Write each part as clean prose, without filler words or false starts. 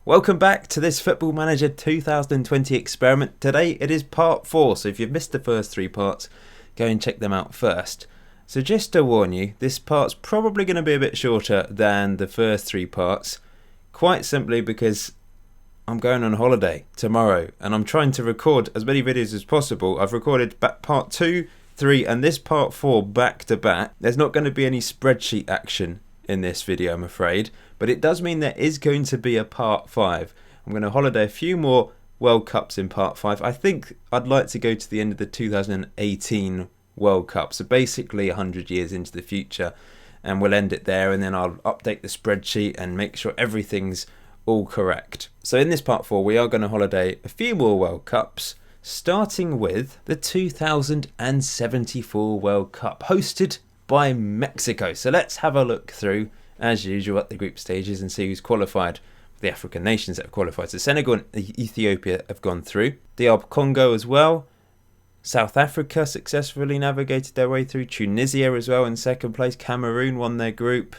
Welcome back to this Football Manager 2020 experiment. Today it is part 4, so if you've missed the first 3 parts, go and check them out first. So just to warn you, this part's probably going to be a bit shorter than the first 3 parts, quite simply because I'm going on holiday tomorrow and I'm trying to record as many videos as possible. I've recorded part 2, 3 and this part 4 back to back. There's not going to be any spreadsheet action in this video, I'm afraid, but it does mean there is going to be a part 5. I'm going to holiday a few more World Cups in part 5. I think I'd like to go to the end of the 2018 World Cup, so basically 100 years into the future, and we'll end it there, and then I'll update the spreadsheet and make sure everything's all correct. So in this part 4 we are going to holiday a few more World Cups, starting with the 2074 World Cup, hosted by Mexico. So let's have a look through, as usual, at the group stages and see who's qualified. The African nations that have qualified. So Senegal and Ethiopia have gone through. DR Congo as well. South Africa successfully navigated their way through. Tunisia as well in second place. Cameroon won their group.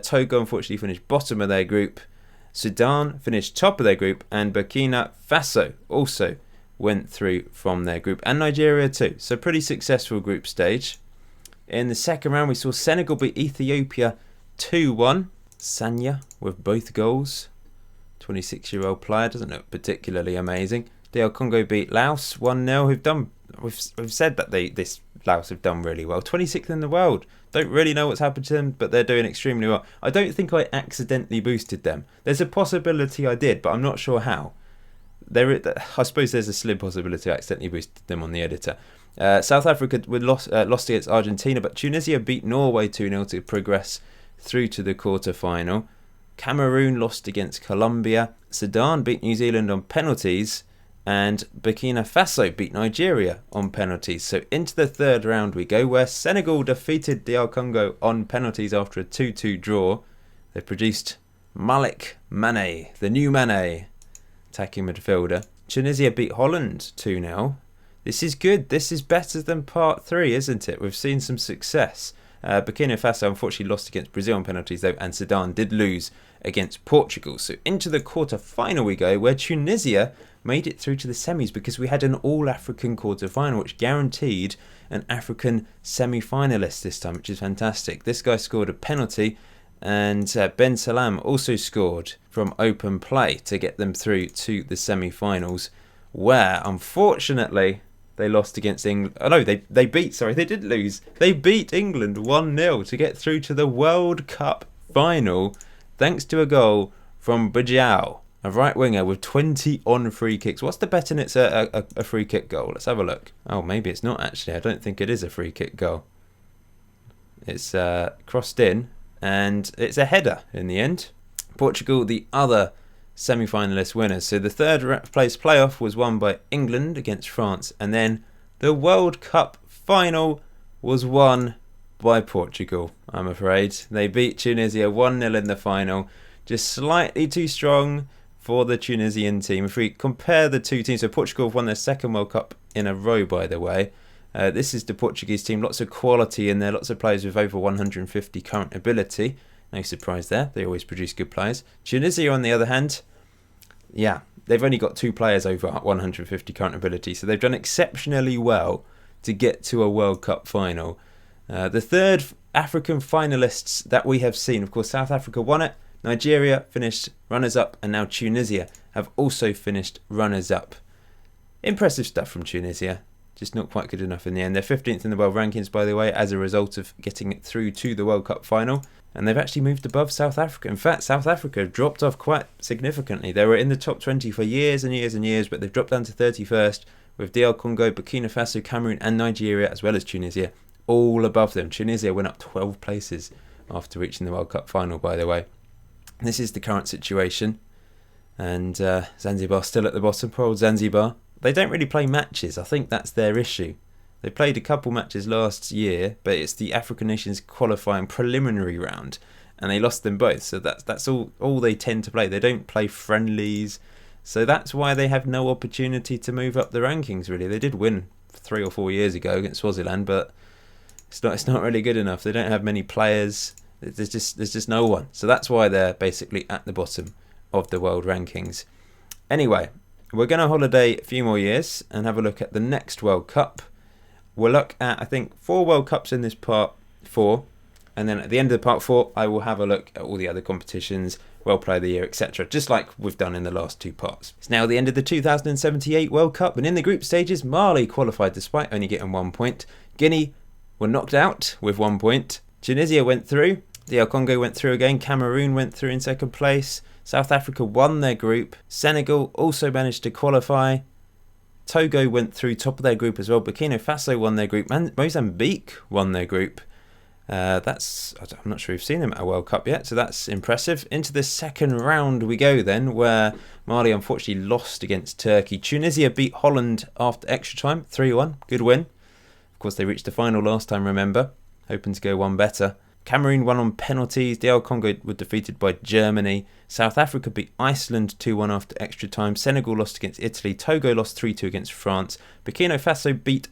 Togo unfortunately finished bottom of their group. Sudan finished top of their group. And Burkina Faso also went through from their group. And Nigeria too. So pretty successful group stage. In the second round, we saw Senegal beat Ethiopia 2-1. Sanya with both goals. 26-year-old player, doesn't look particularly amazing. DR Congo beat Laos 1-0. We've said that this Laos have done really well. 26th in the world. Don't really know what's happened to them, but they're doing extremely well. I don't think I accidentally boosted them. There's a possibility I did, but I'm not sure how. I suppose there's a slim possibility I accidentally boosted them on the editor. South Africa lost against Argentina, but Tunisia beat Norway 2-0 to progress through to the quarter-final. Cameroon lost against Colombia. Sudan beat New Zealand on penalties. And Burkina Faso beat Nigeria on penalties. So into the third round we go, where Senegal defeated DR Congo on penalties after a 2-2 draw. They produced Malik Mane, the new Mane, attacking midfielder. Tunisia beat Holland 2-0. This is good. This is better than part 3, isn't it? We've seen some success. Burkina Faso unfortunately lost against Brazil on penalties though, and Sudan did lose against Portugal. So into the quarter-final we go, where Tunisia made it through to the semis because we had an all-African quarter-final, which guaranteed an African semi-finalist this time, which is fantastic. This guy scored a penalty, and Ben Salam also scored from open play to get them through to the semi-finals, where unfortunately they lost against England. Oh no, they did lose. They beat England 1-0 to get through to the World Cup final, thanks to a goal from Badiao, a right winger with 20 on free kicks. What's the betting it's a free kick goal? Let's have a look. Oh, maybe it's not actually. I don't think it is a free kick goal. It's crossed in and it's a header in the end. Portugal, the other semi-finalist winners. So the third place playoff was won by England against France, and then the World Cup final was won by Portugal, I'm afraid. They beat Tunisia 1-0 in the final, just slightly too strong for the Tunisian team. If we compare the two teams, so Portugal have won their second World Cup in a row, by the way. This is the Portuguese team, lots of quality in there, lots of players with over 150 current ability. No surprise there, they always produce good players. Tunisia, on the other hand, yeah, they've only got 2 players over 150 current ability, so they've done exceptionally well to get to a World Cup final. The third African finalists that we have seen, of course, South Africa won it, Nigeria finished runners-up, and now Tunisia have also finished runners-up. Impressive stuff from Tunisia, just not quite good enough in the end. They're 15th in the world rankings, by the way, as a result of getting it through to the World Cup final. And they've actually moved above South Africa. In fact, South Africa dropped off quite significantly. They were in the top 20 for years and years and years, but they've dropped down to 31st, with DR Congo, Burkina Faso, Cameroon and Nigeria, as well as Tunisia, all above them. Tunisia went up 12 places after reaching the World Cup final, by the way. This is the current situation. And Zanzibar still at the bottom. Poor old Zanzibar. They don't really play matches. I think that's their issue. They played a couple matches last year, but it's the African Nations qualifying preliminary round, and they lost them both. So that's all they tend to play. They don't play friendlies, so that's why they have no opportunity to move up the rankings. Really, they did win 3 or 4 years ago against Swaziland, but it's not really good enough. They don't have many players. There's just no one. So that's why they're basically at the bottom of the world rankings. Anyway, we're going to holiday a few more years and have a look at the next World Cup. We'll look at, I think, 4 World Cups in this part 4. And then at the end of the part 4, I will have a look at all the other competitions, World Player of the Year, etc. Just like we've done in the last 2 parts. It's now the end of the 2078 World Cup. And in the group stages, Mali qualified despite only getting 1 point. Guinea were knocked out with 1 point. Tunisia went through. DR Congo went through again. Cameroon went through in second place. South Africa won their group. Senegal also managed to qualify. Togo went through top of their group as well. Burkina Faso won their group. Mozambique won their group. I'm not sure we've seen them at a World Cup yet, so that's impressive. Into the second round we go then, where Mali unfortunately lost against Turkey. Tunisia beat Holland after extra time, 3-1. Good win. Of course, they reached the final last time, remember. Hoping to go one better. Cameroon won on penalties. DR Congo were defeated by Germany. South Africa beat Iceland 2-1 after extra time. Senegal lost against Italy. Togo lost 3-2 against France. Burkina Faso beat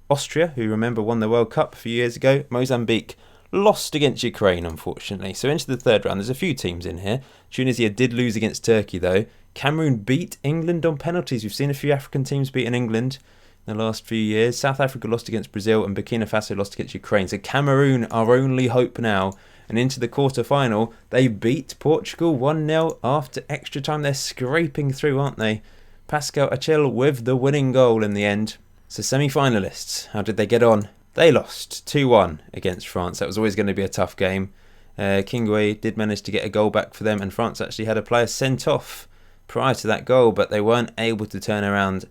Austria, who remember won the World Cup a few years ago. Mozambique lost against Ukraine, unfortunately. So into the third round, there's a few teams in here. Tunisia did lose against Turkey, though. Cameroon beat England on penalties. We've seen a few African teams beating England in the last few years. South Africa lost against Brazil and Burkina Faso lost against Ukraine. So Cameroon, our only hope now. And into the quarter-final, they beat Portugal 1-0 after extra time. They're scraping through, aren't they? Pascal Achil with the winning goal in the end. So semi-finalists, how did they get on? They lost 2-1 against France. That was always going to be a tough game. Kingway did manage to get a goal back for them, and France actually had a player sent off prior to that goal, but they weren't able to turn around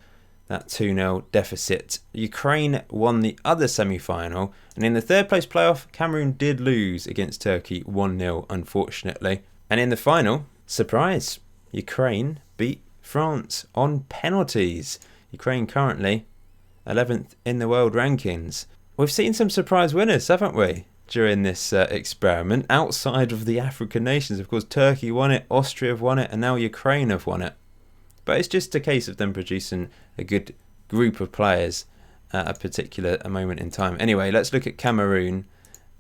that 2-0 deficit. Ukraine won the other semi-final, and in the third place playoff, Cameroon did lose against Turkey 1-0, unfortunately. And in the final, surprise, Ukraine beat France on penalties. Ukraine currently 11th in the world rankings. We've seen some surprise winners, haven't we, during this experiment, outside of the African nations. Of course, Turkey won it, Austria have won it, and now Ukraine have won it. But it's just a case of them producing a good group of players at a particular moment in time. Anyway, let's look at Cameroon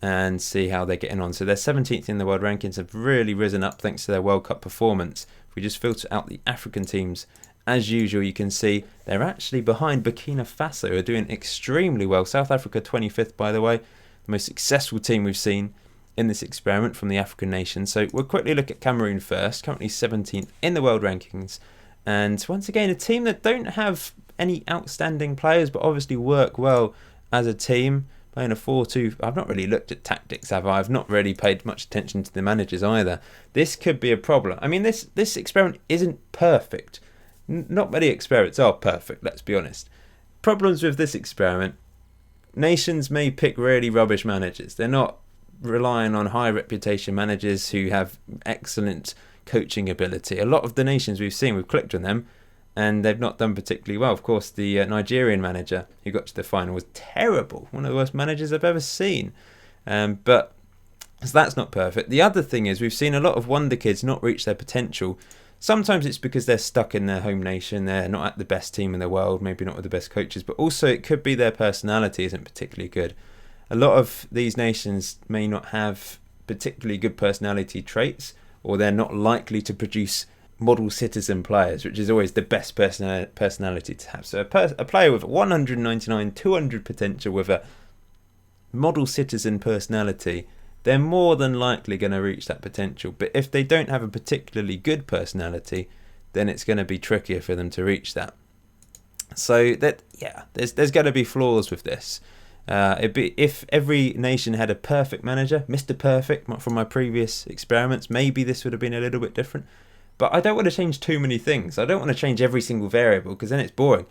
and see how they're getting on. So they're 17th in the world rankings, have really risen up thanks to their World Cup performance. If we just filter out the African teams, as usual, you can see they're actually behind Burkina Faso, who are doing extremely well. South Africa 25th, by the way, the most successful team we've seen in this experiment from the African nations. So we'll quickly look at Cameroon first, currently 17th in the world rankings. And once again, a team that don't have any outstanding players, but obviously work well as a team, playing a 4-2. I've not really looked at tactics, have I? I've not really paid much attention to the managers either. This could be a problem. I mean, this experiment isn't perfect. Not many experiments are perfect, let's be honest. Problems with this experiment, nations may pick really rubbish managers. They're not relying on high reputation managers who have excellent coaching ability. A lot of the nations we've seen, we've clicked on them, and they've not done particularly well. Of course, the Nigerian manager who got to the final was terrible. One of the worst managers I've ever seen. But so that's not perfect. The other thing is we've seen a lot of wonder kids not reach their potential. Sometimes it's because they're stuck in their home nation, they're not at the best team in the world, maybe not with the best coaches, but also it could be their personality isn't particularly good. A lot of these nations may not have particularly good personality traits, or they're not likely to produce model citizen players, which is always the best personality to have. So a player with 199, 200 potential with a model citizen personality, they're more than likely going to reach that potential. But if they don't have a particularly good personality, then it's going to be trickier for them to reach that. So there's going to be flaws with this. If every nation had a perfect manager, Mr. Perfect from my previous experiments, maybe this would have been a little bit different. But I don't want to change too many things. I don't want to change every single variable because then it's boring.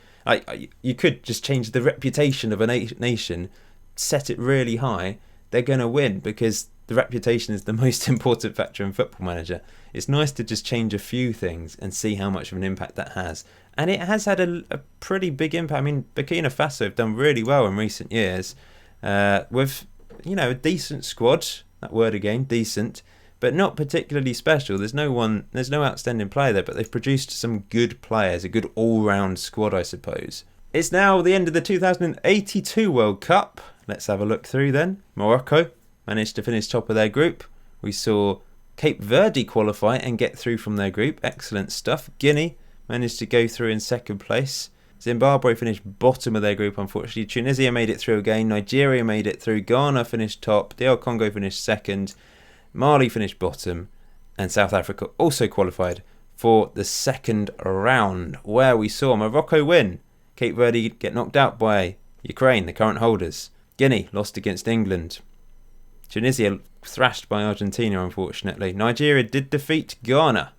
You could just change the reputation of a nation, set it really high. They're going to win because the reputation is the most important factor in Football Manager. It's nice to just change a few things and see how much of an impact that has. And it has had a pretty big impact. I mean, Burkina Faso have done really well in recent years with, a decent squad. That word again, decent, but not particularly special. There's no outstanding player there, but they've produced some good players, a good all-round squad, I suppose. It's now the end of the 2082 World Cup. Let's have a look through then. Morocco managed to finish top of their group. We saw Cape Verde qualify and get through from their group. Excellent stuff. Guinea managed to go through in second place. Zimbabwe finished bottom of their group, unfortunately. Tunisia made it through again. Nigeria made it through. Ghana finished top. DR Congo finished second. Mali finished bottom. And South Africa also qualified for the second round, where we saw Morocco win. Cape Verde get knocked out by Ukraine, the current holders. Guinea lost against England. Tunisia thrashed by Argentina, unfortunately. Nigeria did defeat Ghana.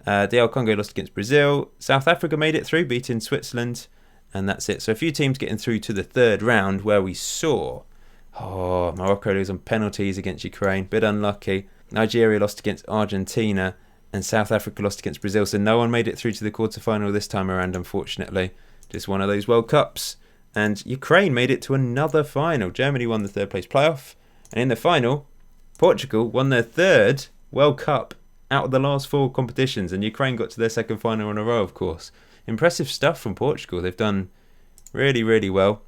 DR Congo lost against Brazil. South Africa made it through, beating Switzerland. And that's it. So a few teams getting through to the third round, where we saw Morocco lose on penalties against Ukraine. Bit unlucky. Nigeria lost against Argentina. And South Africa lost against Brazil. So no one made it through to the quarterfinal this time around, unfortunately. Just one of those World Cups. And Ukraine made it to another final. Germany won the third place playoff. And in the final, Portugal won their third World Cup out of the last 4 competitions. And Ukraine got to their second final in a row, of course. Impressive stuff from Portugal. They've done really, really well.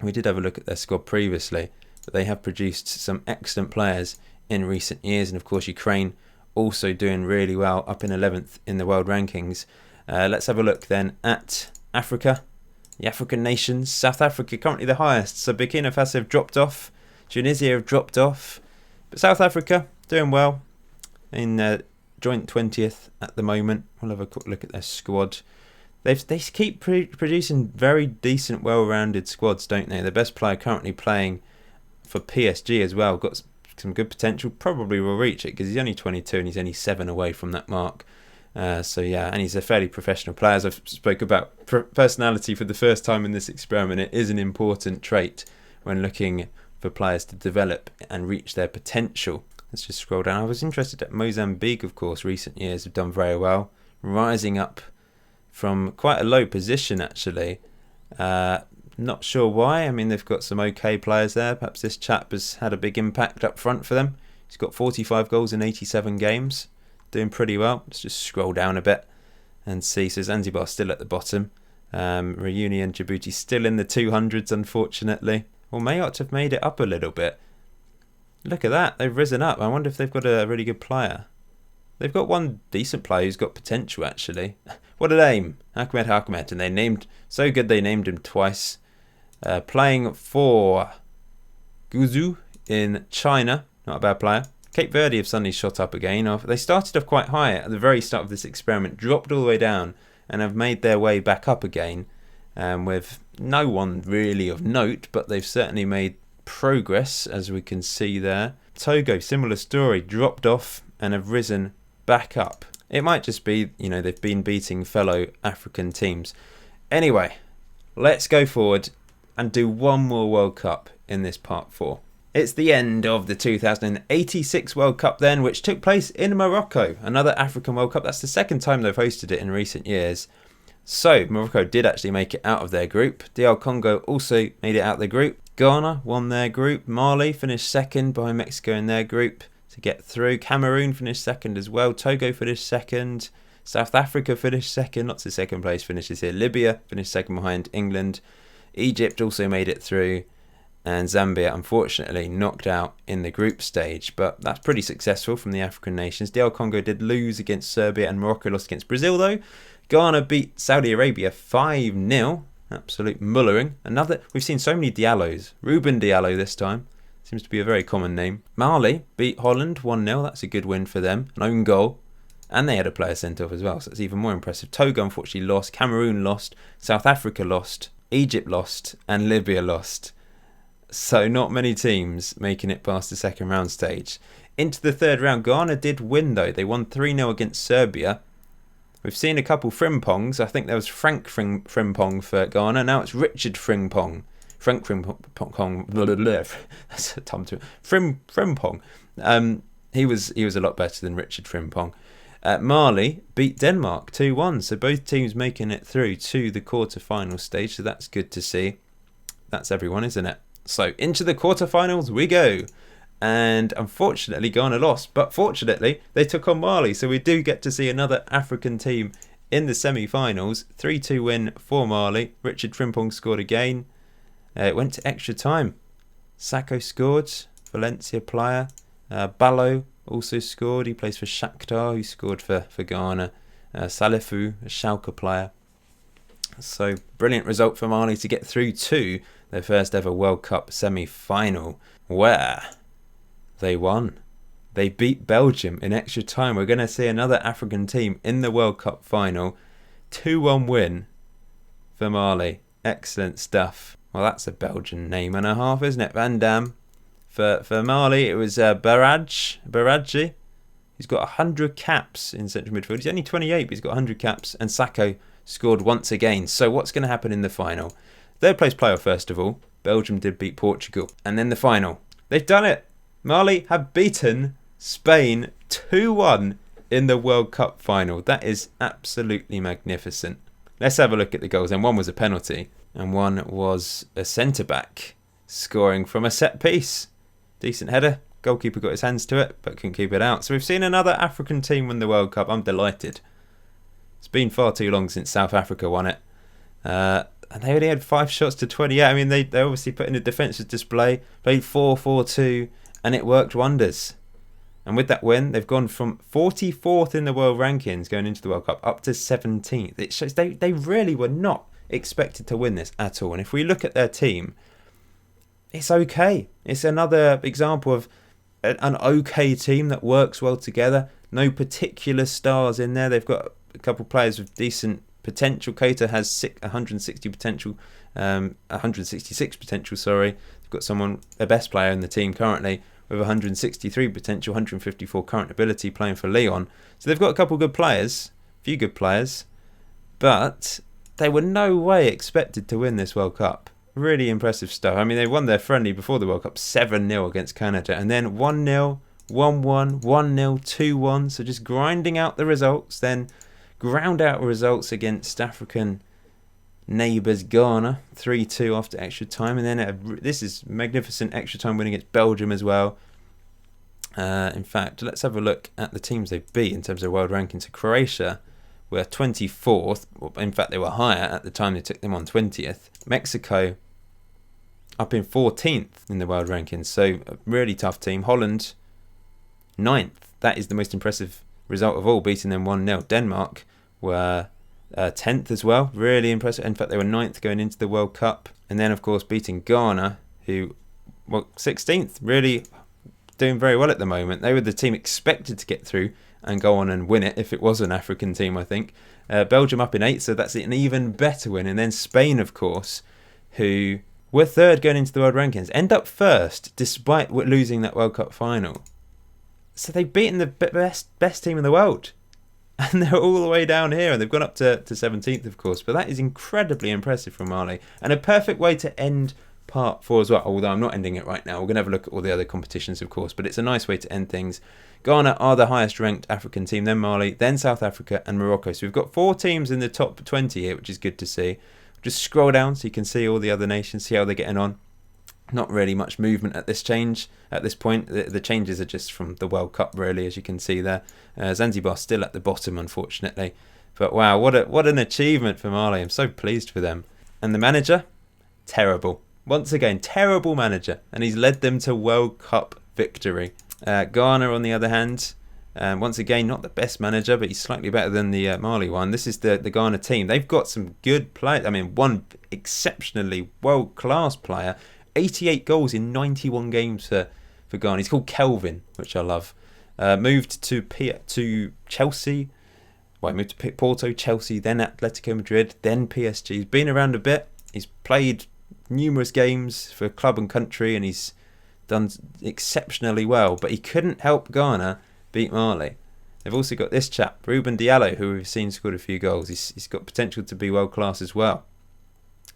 We did have a look at their squad previously. But they have produced some excellent players in recent years. And of course, Ukraine also doing really well, up in 11th in the world rankings. Let's have a look then at Africa. The African nations. South Africa currently the highest. So Burkina Faso have dropped off. Tunisia have dropped off. But South Africa doing well in joint 20th at the moment. We'll have a quick look at their squad. They keep producing very decent, well-rounded squads, don't they? The best player currently playing for PSG as well. Got some good potential. Probably will reach it because he's only 22 and he's only 7 away from that mark. So yeah, and he's a fairly professional player. As I've spoke about personality for the first time in this experiment, it is an important trait when looking for players to develop and reach their potential. Let's just scroll down. I was interested at Mozambique, of course. Recent years have done very well, rising up from quite a low position actually. Not sure why. I mean, they've got some okay players there. Perhaps this chap has had a big impact up front for them. He's got 45 goals in 87 games. Doing pretty well. Let's just scroll down a bit and see. So Zanzibar still at the bottom. Reunion Djibouti still in the 200s, unfortunately. Well, Mayotte have made it up a little bit. Look at that. They've risen up. I wonder if they've got a really good player. They've got one decent player who's got potential, actually. What a name. Ahmed. And they named... So good they named him twice. Playing for Guizhou in China. Not a bad player. Cape Verde have suddenly shot up again. They started off quite high at the very start of this experiment, dropped all the way down, and have made their way back up again with no one really of note, but they've certainly made progress, as we can see there. Togo, similar story, dropped off and have risen back up. It might just be, they've been beating fellow African teams. Anyway, let's go forward and do one more World Cup in this part 4. It's the end of the 2086 World Cup then, which took place in Morocco. Another African World Cup. That's the second time they've hosted it in recent years. So, Morocco did actually make it out of their group. DR Congo also made it out of the group. Ghana won their group. Mali finished second behind Mexico in their group to get through. Cameroon finished second as well. Togo finished second. South Africa finished second. Lots of second place finishes here. Libya finished second behind England. Egypt also made it through. And Zambia, unfortunately, knocked out in the group stage. But that's pretty successful from the African nations. DR Congo did lose against Serbia and Morocco lost against Brazil, though. Ghana beat Saudi Arabia 5-0. Absolute mullering. We've seen so many Diallos. Ruben Diallo this time. Seems to be a very common name. Mali beat Holland 1-0. That's a good win for them. An own goal. And they had a player sent off as well. So it's even more impressive. Togo, unfortunately, lost. Cameroon lost. South Africa lost. Egypt lost. And Libya lost. So not many teams making it past the second round stage. Into the third round, Ghana did win though. They won 3-0 against Serbia. We've seen a couple Frimpongs. I think there was Frank Frimpong for Ghana. Now it's Richard Frimpong. Frank Frimpong. That's a tongue to Frimpong. He was a lot better than Richard Frimpong. Mali beat Denmark 2-1. So both teams making it through to the quarter-final stage. So that's good to see. That's everyone, isn't it? So into the quarterfinals we go. And unfortunately Ghana lost. But fortunately they took on Mali. So we do get to see another African team in the semi-finals. 3-2 win for Mali. Richard Frimpong scored again. It went to extra time. Sacco scored. Valencia player. Ballo also scored. He plays for Shakhtar, who scored for Ghana. Salifu, a Schalke player. So brilliant result for Mali to get through to their first ever World Cup semi-final, where they won. They beat Belgium in extra time. We're going to see another African team in the World Cup final. 2-1 win for Mali. Excellent stuff. Well, that's a Belgian name and a half, isn't it? Van Dam. For Mali, it was Baradji. He's got 100 caps in central midfield. He's only 28, but he's got 100 caps. And Sakho scored once again. So what's going to happen in the final? Third place playoff, first of all. Belgium did beat Portugal. And then the final. They've done it. Mali have beaten Spain 2-1 in the World Cup final. That is absolutely magnificent. Let's have a look at the goals. And one was a penalty. And one was a centre-back scoring from a set piece. Decent header. Goalkeeper got his hands to it, but couldn't keep it out. So we've seen another African team win the World Cup. I'm delighted. It's been far too long since South Africa won it. And they only had 5 shots to 28. I mean, they obviously put in a defensive display, played 4-4-2, and it worked wonders. And with that win, they've gone from 44th in the world rankings going into the World Cup up to 17th. It shows they really were not expected to win this at all. And if we look at their team, it's okay. It's another example of an okay team that works well together. No particular stars in there. They've got a couple of players with decent potential. Keita has 166 potential. Sorry, they've got someone, their best player in the team currently, with 163 potential, 154 current ability, playing for Lyon. So they've got a couple of good players, few good players, but they were no way expected to win this World Cup. Really impressive stuff. I mean, they won their friendly before the World Cup 7-0 against Canada, and then 1-0, 1-1, 1-0, 2-1. So just grinding out the results, then ground out results against African neighbours Ghana, 3-2 after extra time, and then this is magnificent extra time win against Belgium as well. In fact, let's have a look at the teams they beat in terms of world rankings. So Croatia were 24th. In fact, they were higher at the time they took them on 20th. Mexico up in 14th in the world rankings. So a really tough team. Holland 9th. That is the most impressive result of all, beating them 1-0. Denmark were 10th as well. Really impressive. In fact, they were 9th going into the World Cup. And then, of course, beating Ghana, who were 16th. Really doing very well at the moment. They were the team expected to get through and go on and win it if it was an African team, I think. Belgium up in 8th, so that's an even better win. And then Spain, of course, who were 3rd going into the world rankings, end up 1st despite losing that World Cup final. So they've beaten the best team in the world. And they're all the way down here, and they've gone up to 17th, of course. But that is incredibly impressive from Mali. And a perfect way to end part 4 as well, although I'm not ending it right now. We're going to have a look at all the other competitions, of course, but it's a nice way to end things. Ghana are the highest ranked African team, then Mali, then South Africa and Morocco. So we've got 4 teams in the top 20 here, which is good to see. Just scroll down so you can see all the other nations, see how they're getting on. Not really much movement at this point. The changes are just from the World Cup, really, as you can see there. Zanzibar still at the bottom, unfortunately. But wow, what an achievement for Mali. I'm so pleased for them. And the manager? Terrible. Once again, terrible manager. And he's led them to World Cup victory. Ghana, on the other hand, once again, not the best manager, but he's slightly better than the Mali one. This is the Ghana team. They've got some good players. I mean, one exceptionally world-class player. 88 goals in 91 games for Ghana. He's called Kelvin, which I love. Moved to Chelsea. Well, moved to Porto, Chelsea, then Atletico Madrid, then PSG. He's been around a bit. He's played numerous games for club and country, and he's done exceptionally well. But he couldn't help Ghana beat Mali. They've also got this chap, Ruben Diallo, who we've seen scored a few goals. He's got potential to be world class as well.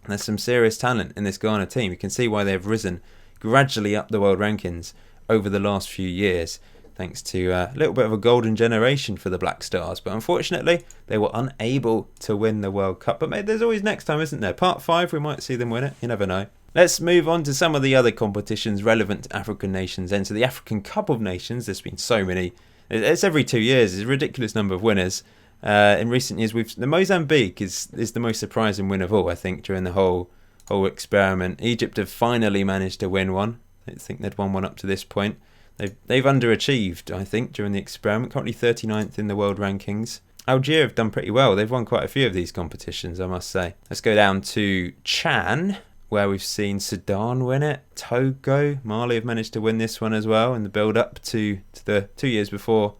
And there's some serious talent in this Ghana team. You can see why they've risen gradually up the world rankings over the last few years, thanks to a little bit of a golden generation for the Black Stars. But unfortunately, they were unable to win the World Cup. But maybe there's always next time, isn't there? Part 5, we might see them win it. You never know. Let's move on to some of the other competitions relevant to African nations. And to the African Cup of Nations, there's been so many. It's every 2 years. It's a ridiculous number of winners. In recent years, the Mozambique is the most surprising win of all, I think, during the whole experiment. Egypt have finally managed to win one. I don't think they'd won one up to this point. They've underachieved, I think, during the experiment. Currently 39th in the world rankings. Algeria have done pretty well. They've won quite a few of these competitions, I must say. Let's go down to Chan, where we've seen Sudan win it. Togo, Mali have managed to win this one as well in the build-up to the 2 years before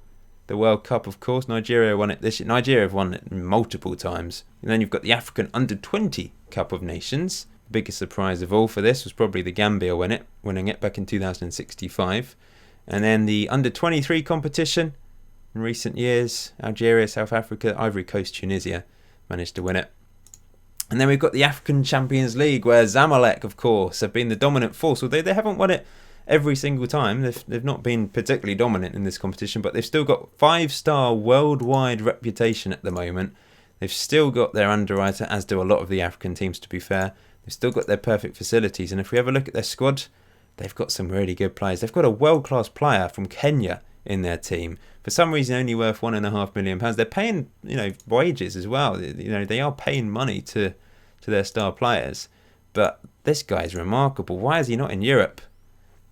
the World Cup, of course. Nigeria won it this year. Nigeria have won it multiple times. And then you've got the African Under-20 Cup of Nations. The biggest surprise of all for this was probably the Gambia winning it back in 2065. And then the Under-23 competition. In recent years, Algeria, South Africa, Ivory Coast, Tunisia managed to win it. And then we've got the African Champions League, where Zamalek, of course, have been the dominant force. Although they haven't won it every single time. They've not been particularly dominant in this competition, but they've still got 5-star worldwide reputation at the moment. They've still got their underwriter, as do a lot of the African teams, to be fair. They've still got their perfect facilities. And if we have a look at their squad, they've got some really good players. They've got a world-class player from Kenya in their team, for some reason only worth £1.5 million. They're paying, wages as well. They are paying money to their star players. But this guy is remarkable. Why is he not in Europe?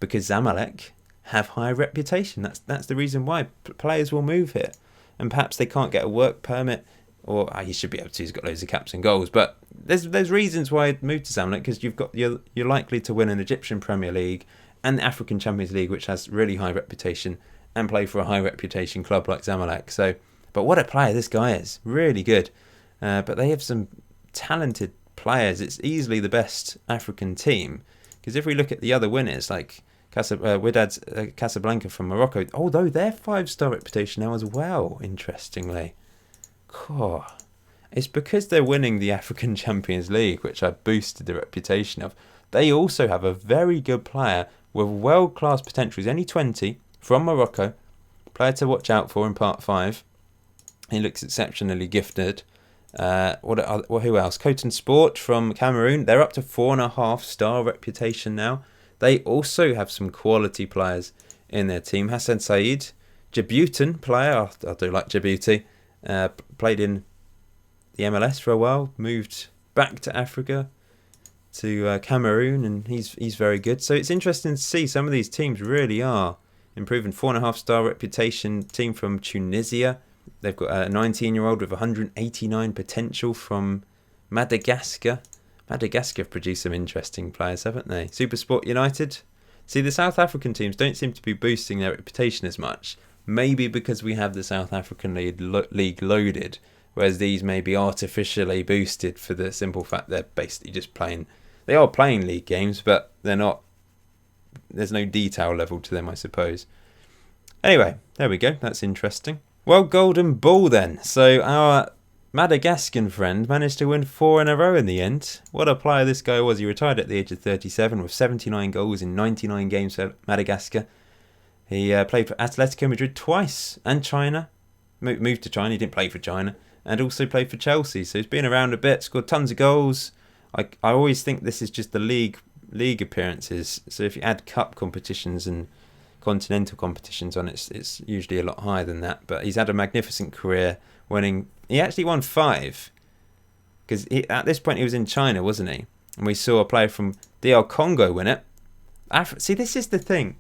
Because Zamalek have high reputation. That's the reason why players will move here. And perhaps they can't get a work permit, or he should be able to. He's got loads of caps and goals. But there's reasons why I'd move to Zamalek, because you're likely to win an Egyptian Premier League and the African Champions League, which has really high reputation, and play for a high reputation club like Zamalek. So, but what a player this guy is. Really good. But they have some talented players. It's easily the best African team. Because if we look at the other winners, like Wydad Casablanca from Morocco, although they're 5-star reputation now as well, interestingly. Cool. It's because they're winning the African Champions League, which I boosted the reputation of. They also have a very good player with world-class potential. He's only 20, from Morocco, player to watch out for in Part 5. He looks exceptionally gifted. Who else? Coton Sport from Cameroon. They're up to 4.5-star reputation now. They also have some quality players in their team. Hassan Said, Djiboutian player. I do like Djibouti. Played in the MLS for a while. Moved back to Africa, to Cameroon, and he's very good. So it's interesting to see some of these teams really are improving. 4.5-star reputation team from Tunisia. They've got a 19-year-old with 189 potential from Madagascar. Madagascar have produced some interesting players, haven't they? Supersport United. See, the South African teams don't seem to be boosting their reputation as much. Maybe because we have the South African league loaded, whereas these may be artificially boosted for the simple fact they're basically just playing. They are playing league games, but they're not. There's no detail level to them, I suppose. Anyway, there we go. That's interesting. Well, Golden Ball then. So our Madagascan friend managed to win 4 in a row in the end. What a player this guy was. He retired at the age of 37 with 79 goals in 99 games for Madagascar. He played for Atletico Madrid twice and China. Moved to China. He didn't play for China. And also played for Chelsea. So he's been around a bit, scored tons of goals. I always think this is just the league appearances. So if you add cup competitions and continental competitions on it, it's usually a lot higher than that. But he's had a magnificent career, winning. He actually won 5, because at this point he was in China, wasn't he? And we saw a player from DR Congo win it. See, this is the thing.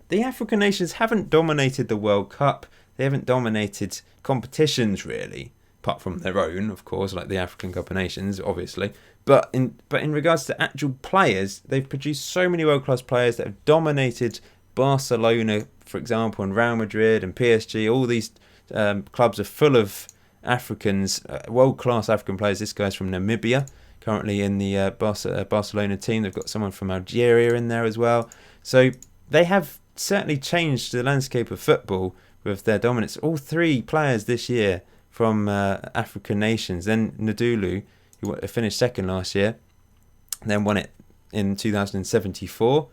The African nations haven't dominated the World Cup. They haven't dominated competitions really, apart from their own, of course, like the African Cup of Nations, obviously. But in regards to actual players, they've produced so many world-class players that have dominated Barcelona, for example, and Real Madrid and PSG. All these clubs are full of Africans, world-class African players. This guy's from Namibia, currently in the Barcelona team. They've got someone from Algeria in there as well. So they have certainly changed the landscape of football with their dominance. All 3 players this year from African nations. Then Ndulu, who finished second last year, then won it in 2074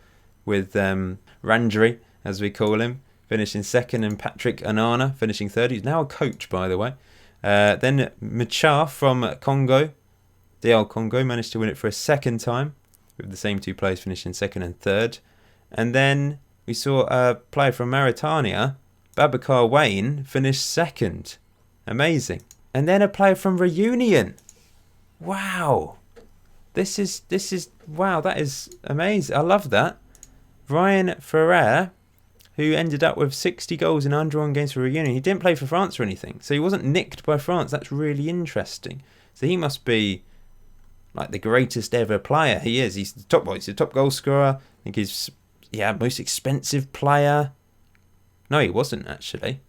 with Randri, as we call him, finishing second, and Patrick Anana finishing third. He's now a coach, by the way. Then Machar from Congo, DL Congo, managed to win it for a second time, with the same 2 players finishing second and third. And then we saw a player from Mauritania, Babacar Wayne, finish second. Amazing. And then a player from Reunion. Wow. This is wow, that is amazing. I love that. Ryan Ferrer, who ended up with 60 goals in 101 games for Reunion. He didn't play for France or anything, so he wasn't nicked by France. That's really interesting. So he must be like the greatest ever player. He is. He's the top. Well, he's the top goal scorer. I think he's most expensive player. No, he wasn't actually.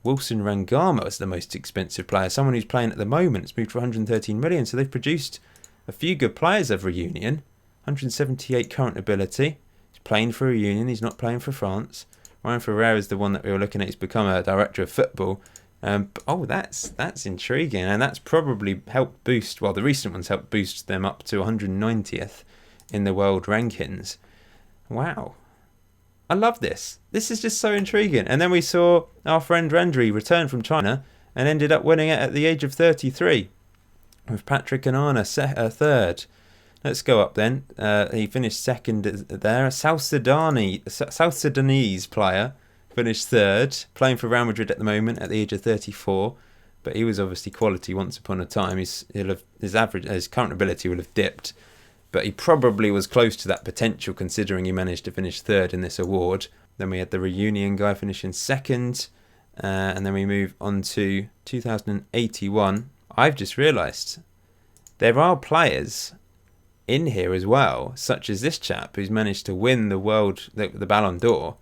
Wilson Rangama was the most expensive player. Someone who's playing at the moment. It's moved for 113 million. So they've produced a few good players of Reunion. 178 current ability. He's playing for Reunion. He's not playing for France. Ryan Ferreira is the one that we were looking at. He's become a director of football. That's intriguing, and that's probably helped boost. Well, the recent ones helped boost them up to 190th in the world rankings. Wow, I love this. This is just so intriguing. And then we saw our friend Randri return from China and ended up winning it at the age of 33, with Patrick Anana third. Let's go up then. He finished second there. A South Sudanese player finished third, playing for Real Madrid at the moment at the age of 34. But he was obviously quality once upon a time. His current ability will have dipped, but he probably was close to that potential considering he managed to finish third in this award. Then we had the Reunion guy finishing second, and then we move on to 2081. I've just realised there are players in here as well, such as this chap who's managed to win the Ballon d'Or,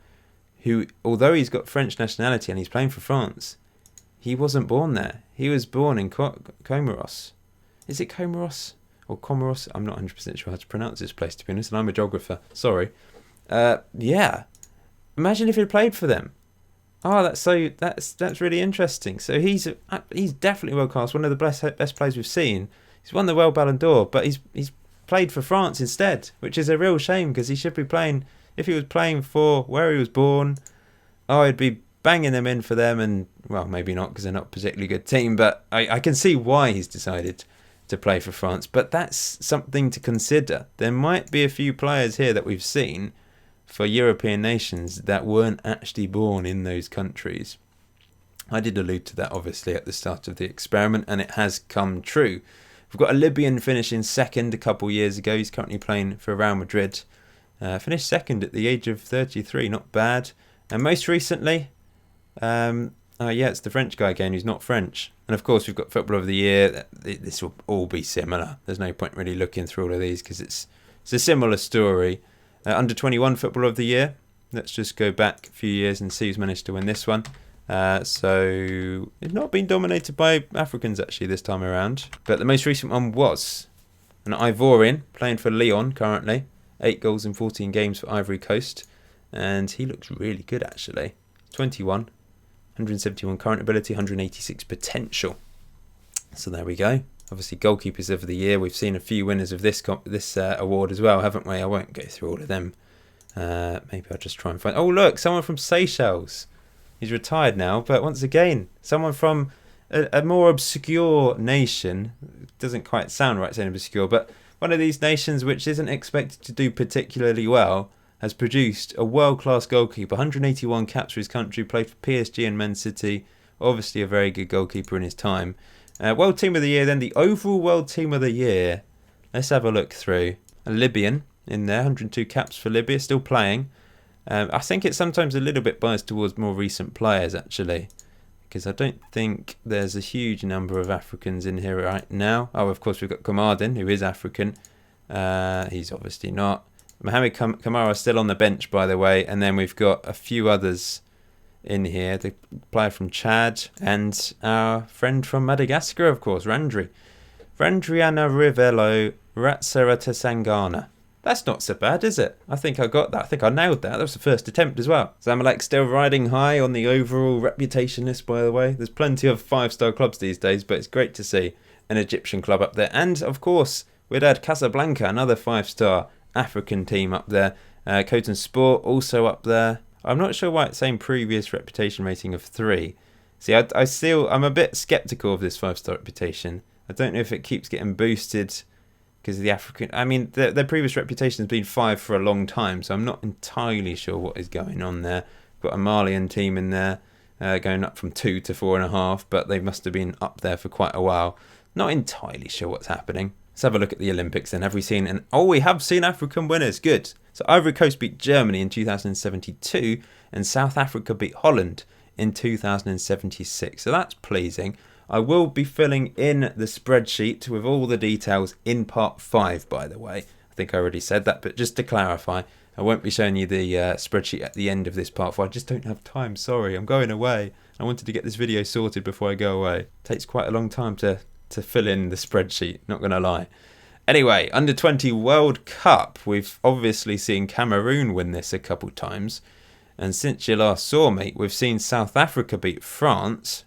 who, although he's got French nationality and he's playing for France, he wasn't born there. He was born in Comoros. Is it Comoros or Comoros? I'm not 100% sure how to pronounce this place, to be honest, and I'm a geographer. Sorry. Yeah. Imagine if he'd played for them. Oh, that's really interesting. So he's definitely world class, one of the best players we've seen. He's won the World Ballon d'Or, but he's played for France instead, which is a real shame because he should be playing. If he was playing for where he was born, he'd be banging them in for them, and well, maybe not because they're not a particularly good team, but I can see why he's decided to play for France. But that's something to consider. There might be a few players here that we've seen for European nations that weren't actually born in those countries. I did allude to that obviously at the start of the experiment, and it has come true. We've got a Libyan finishing second a couple years ago. He's currently playing for Real Madrid. Finished second at the age of 33, not bad. And most recently, it's the French guy again who's not French. And of course, we've got Footballer of the Year. This will all be similar. There's no point really looking through all of these because it's a similar story. Under 21 Footballer of the Year. Let's just go back a few years and see who's managed to win this one. So it's not been dominated by Africans actually this time around. But the most recent one was an Ivorian playing for Lyon currently. 8 goals in 14 games for Ivory Coast. And he looks really good actually. 21, 171 current ability, 186 potential. So there we go. Obviously Goalkeepers of the Year. We've seen a few winners of this award as well, haven't we? I won't go through all of them. Maybe I'll just try and find... Oh look, someone from Seychelles. He's retired now, but once again, someone from a more obscure nation. It doesn't quite sound right saying obscure, but one of these nations which isn't expected to do particularly well has produced a world-class goalkeeper. 181 caps for his country, played for PSG and Man City. Obviously a very good goalkeeper in his time. World Team of the Year then, the overall World Team of the Year. Let's have a look through. A Libyan in there, 102 caps for Libya, still playing. I think it's sometimes a little bit biased towards more recent players actually, because I don't think there's a huge number of Africans in here right now. Oh, of course we've got Kamardin, who is African. He's obviously not. Mohamed Kamara still on the bench, by the way, and then we've got a few others in here. The player from Chad and our friend from Madagascar, of course, Randriana Rivello Ratsaratasangana. That's not so bad, is it? I think I got that. I think I nailed that. That was the first attempt as well. Zamalek still riding high on the overall reputation list, by the way. There's plenty of 5-star clubs these days, but it's great to see an Egyptian club up there. And, of course, we'd had Casablanca, another 5-star African team up there. Coton Sport also up there. I'm not sure why it's saying previous reputation rating of 3. See, I'm a bit sceptical of this 5-star reputation. I don't know if it keeps getting boosted because of the African... I mean, their previous reputation has been 5 for a long time, so I'm not entirely sure what is going on there. Got a Malian team in there, going up from 2 to 4.5, but they must have been up there for quite a while. Not entirely sure what's happening. Let's have a look at the Olympics then. Have we seen... we have seen African winners. Good. So Ivory Coast beat Germany in 2072 and South Africa beat Holland in 2076. So that's pleasing. I will be filling in the spreadsheet with all the details in part 5, by the way. I think I already said that, but just to clarify, I won't be showing you the spreadsheet at the end of this part 5. I just don't have time, sorry, I'm going away. I wanted to get this video sorted before I go away. It takes quite a long time to fill in the spreadsheet, not going to lie. Anyway, Under 20 World Cup. We've obviously seen Cameroon win this a couple times. And since you last saw me, we've seen South Africa beat France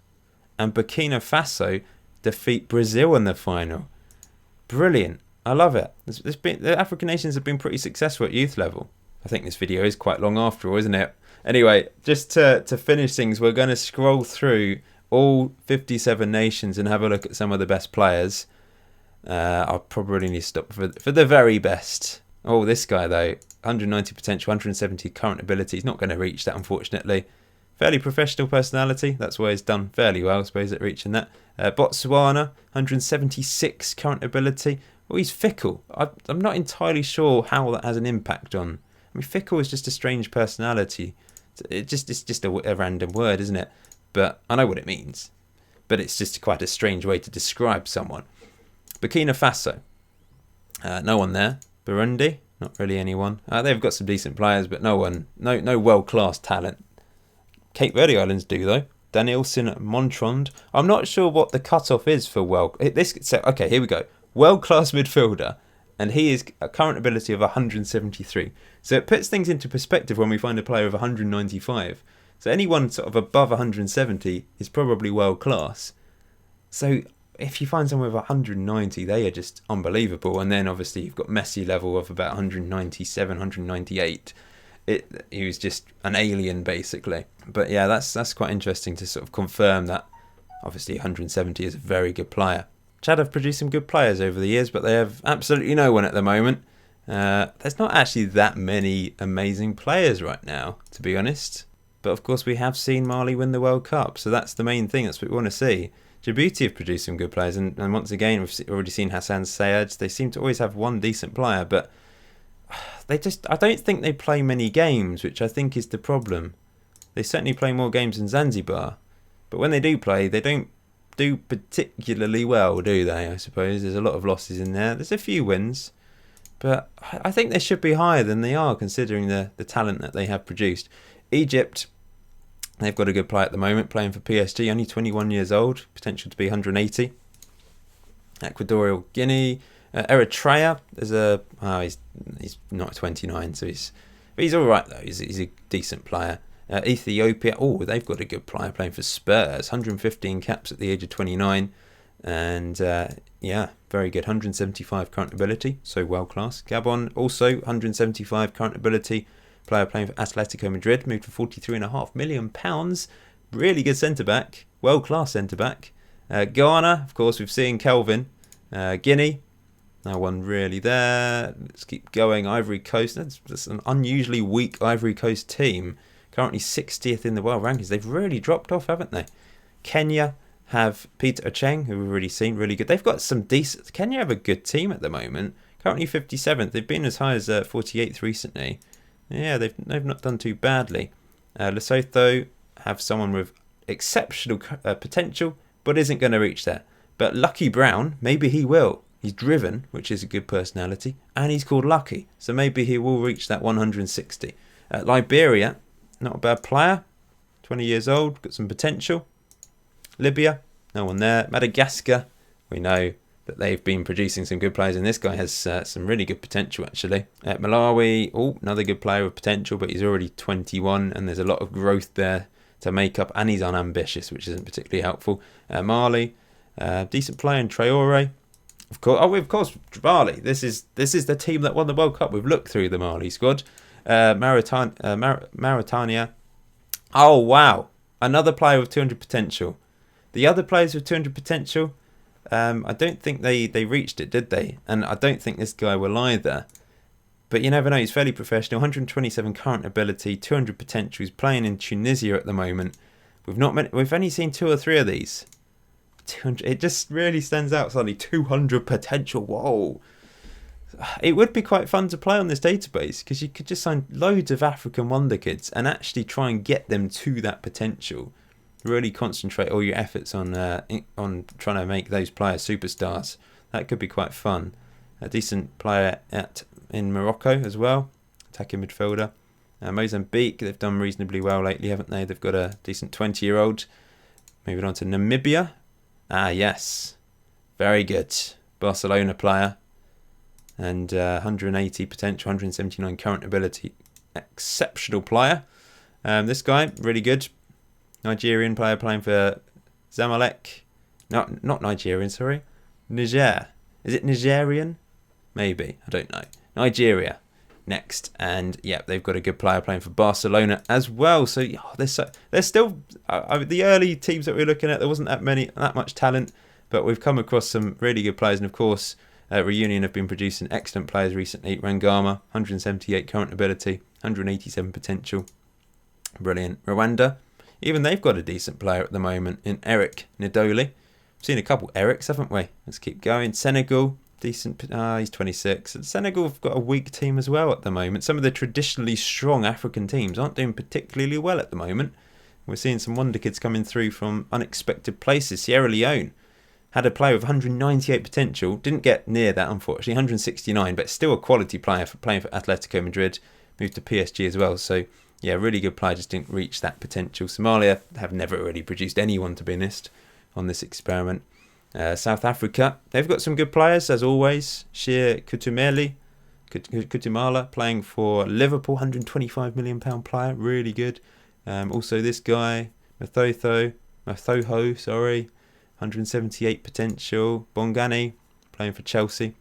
and Burkina Faso defeat Brazil in the final. Brilliant. I love it. The African nations have been pretty successful at youth level. I think this video is quite long after all, isn't it? Anyway, just to finish things, we're going to scroll through all 57 nations and have a look at some of the best players. I'll probably need to stop for the very best. Oh, this guy though, 190 potential, 170 current ability. He's not going to reach that, unfortunately. Fairly professional personality. That's why he's done fairly well, I suppose, at reaching that. Botswana, 176 current ability. Well, he's fickle. I'm not entirely sure how that has an impact on. I mean, fickle is just a strange personality. It's just a random word, isn't it? But I know what it means. But it's just quite a strange way to describe someone. Burkina Faso. No one there. Burundi. Not really anyone. They've got some decent players, but no world-class talent. Cape Verde Islands do, though. Danielson Montrond. I'm not sure what the cut-off is for okay, here we go. World-class midfielder. And he is a current ability of 173. So it puts things into perspective when we find a player of 195. So anyone sort of above 170 is probably world-class. So if you find someone with 190, they are just unbelievable. And then obviously you've got Messi level of about 197, 198. He was just an alien, basically. But yeah, that's quite interesting to sort of confirm that obviously 170 is a very good player. Chad have produced some good players over the years, but they have absolutely no one at the moment. There's not actually that many amazing players right now, to be honest. But of course we have seen Mali win the World Cup, so that's the main thing, that's what we want to see. Djibouti have produced some good players, and once again we've already seen Hassan Sayed. They seem to always have one decent player, but I don't think they play many games, which I think is the problem. They certainly play more games than Zanzibar, but when they do play, they don't do particularly well, do they? I suppose there's a lot of losses in there. There's a few wins, but I think they should be higher than they are, considering the talent that they have produced. Egypt, they've got a good player at the moment, playing for PSG, only 21 years old, potential to be 180. Equatorial Guinea, Eritrea, he's not 29, so he's all right though. He's a decent player. Ethiopia, they've got a good player playing for Spurs, 115 caps at the age of 29, and very good, 175 current ability, so world class. Gabon, also 175 current ability, player playing for Atletico Madrid, moved for £43.5 million, really good centre back, world class centre back. Ghana, of course, we've seen Kelvin. Guinea, no one really there. Let's keep going. Ivory Coast, that's an unusually weak Ivory Coast team. Currently 60th in the world rankings. They've really dropped off, haven't they? Kenya have Peter Ocheng, who we've already seen, really good. They've got some decent... Kenya have a good team at the moment. Currently 57th. They've been as high as 48th recently. Yeah, they've not done too badly. Lesotho have someone with exceptional potential, but isn't going to reach there. But Lucky Brown, maybe he will. He's driven, which is a good personality, and he's called Lucky, so maybe he will reach that 160. Liberia, not a bad player, 20 years old, got some potential. Libya, no one there. Madagascar, we know that they've been producing some good players, and this guy has some really good potential, actually. Malawi, another good player with potential, but he's already 21, and there's a lot of growth there to make up, and he's unambitious, which isn't particularly helpful. Mali, decent player in Traore. Of course, Mali. This is the team that won the World Cup. We've looked through the Mali squad. Mauritania. Oh, wow. Another player with 200 potential. The other players with 200 potential, I don't think they reached it, did they? And I don't think this guy will either. But you never know. He's fairly professional. 127 current ability, 200 potential. He's playing in Tunisia at the moment. We've only seen 2 or 3 of these. 200. It just really stands out suddenly. 200 potential. Whoa. it would be quite fun to play on this database because you could just sign loads of African wonder kids and actually try and get them to that potential. Really concentrate all your efforts on trying to make those players superstars. That could be quite fun. A decent player in Morocco as well, attacking midfielder. Mozambique, they've done reasonably well lately, haven't they? They've got a decent 20-year-old. Moving on to Namibia. Ah, yes. Very good. Barcelona player. And 180 potential, 179 current ability. Exceptional player. This guy, really good. Nigerian player playing for Zamalek. No, not Nigerian, sorry. Niger. Is it Nigerian? Maybe. I don't know. Nigeria next. And yeah, they've got a good player playing for Barcelona as well. So they're still the early teams that we were looking at, there wasn't that much talent, but we've come across some really good players. And of course, Reunion have been producing excellent players recently. Rangama, 178 current ability, 187 potential. Brilliant. Rwanda, even they've got a decent player at the moment in Eric Ndoli. We've seen a couple Erics, haven't we? Let's keep going. Senegal, decent. He's 26. And Senegal have got a weak team as well at the moment. Some of the traditionally strong African teams aren't doing particularly well at the moment. We're seeing some wonder kids coming through from unexpected places. Sierra Leone had a player with 198 potential. Didn't get near that, unfortunately. 169, but still a quality player for playing for Atletico Madrid. Moved to PSG as well. So yeah, really good player, just didn't reach that potential. Somalia have never really produced anyone, to be honest, on this experiment. South Africa, they've got some good players, as always. Shea Kutumala playing for Liverpool, £125 million player, really good. Also this guy, Mathoho, 178 potential. Bongani, playing for Chelsea.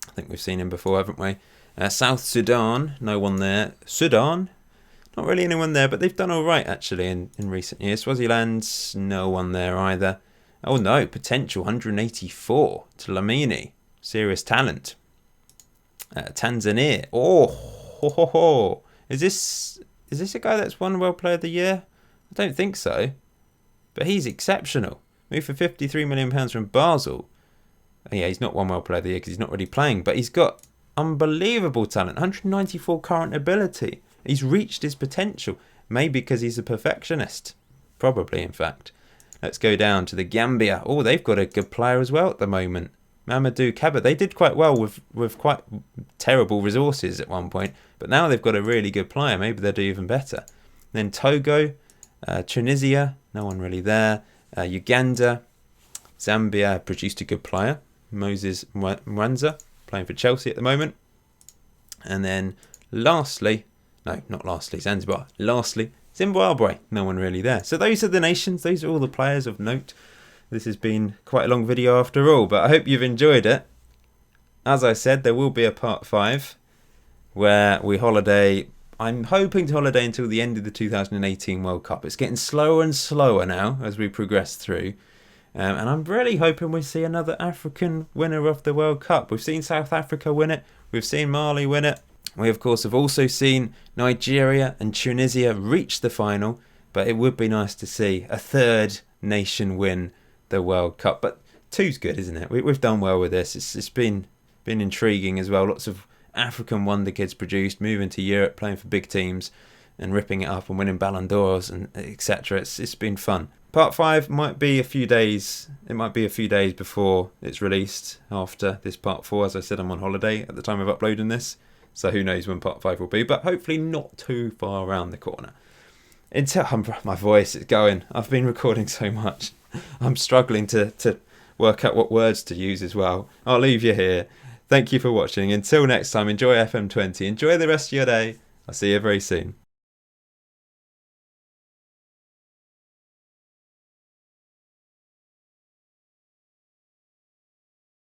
I think we've seen him before, haven't we? South Sudan, no one there. Sudan, not really anyone there, but they've done all right, actually, in recent years. Swaziland, no one there either. Oh, no, potential, 184. Dlamini, serious talent. Tanzania, Is this a guy that's won World Player of the Year? I don't think so. But he's exceptional. Moved for £53 million from Basel. Yeah, he's not won World Player of the Year because he's not really playing, but he's got unbelievable talent, 194 current ability. He's reached his potential, maybe because he's a perfectionist. Probably, in fact. Let's go down to the Gambia. Oh, they've got a good player as well at the moment. Mamadou Kaba. They did quite well with quite terrible resources at one point, but now they've got a really good player. Maybe they'll do even better. Then Togo, Tunisia, no one really there. Uganda, Zambia produced a good player. Moses Mwanza, playing for Chelsea at the moment. And then Zanzibar. Lastly, Zimbabwe, no one really there. So those are the nations, those are all the players of note. This has been quite a long video after all, but I hope you've enjoyed it. As I said, there will be a part 5 where we holiday. I'm hoping to holiday until the end of the 2018 World Cup. It's getting slower and slower now as we progress through. And I'm really hoping we see another African winner of the World Cup. We've seen South Africa win it. We've seen Mali win it. We, of course, have also seen Nigeria and Tunisia reach the final. But it would be nice to see a third nation win the World Cup. But 2's good, isn't it? We've done well with this. It's been intriguing as well. Lots of African wonder kids produced, moving to Europe, playing for big teams and ripping it up and winning Ballon d'Ors and etc. It's been fun. Part 5 might be a few days. It might be a few days before it's released after this part 4. As I said, I'm on holiday at the time of uploading this, so who knows when part 5 will be, but hopefully not too far around the corner. My voice is going. I've been recording so much. I'm struggling to work out what words to use as well. I'll leave you here. Thank you for watching. Until next time, enjoy FM20. Enjoy the rest of your day. I'll see you very soon.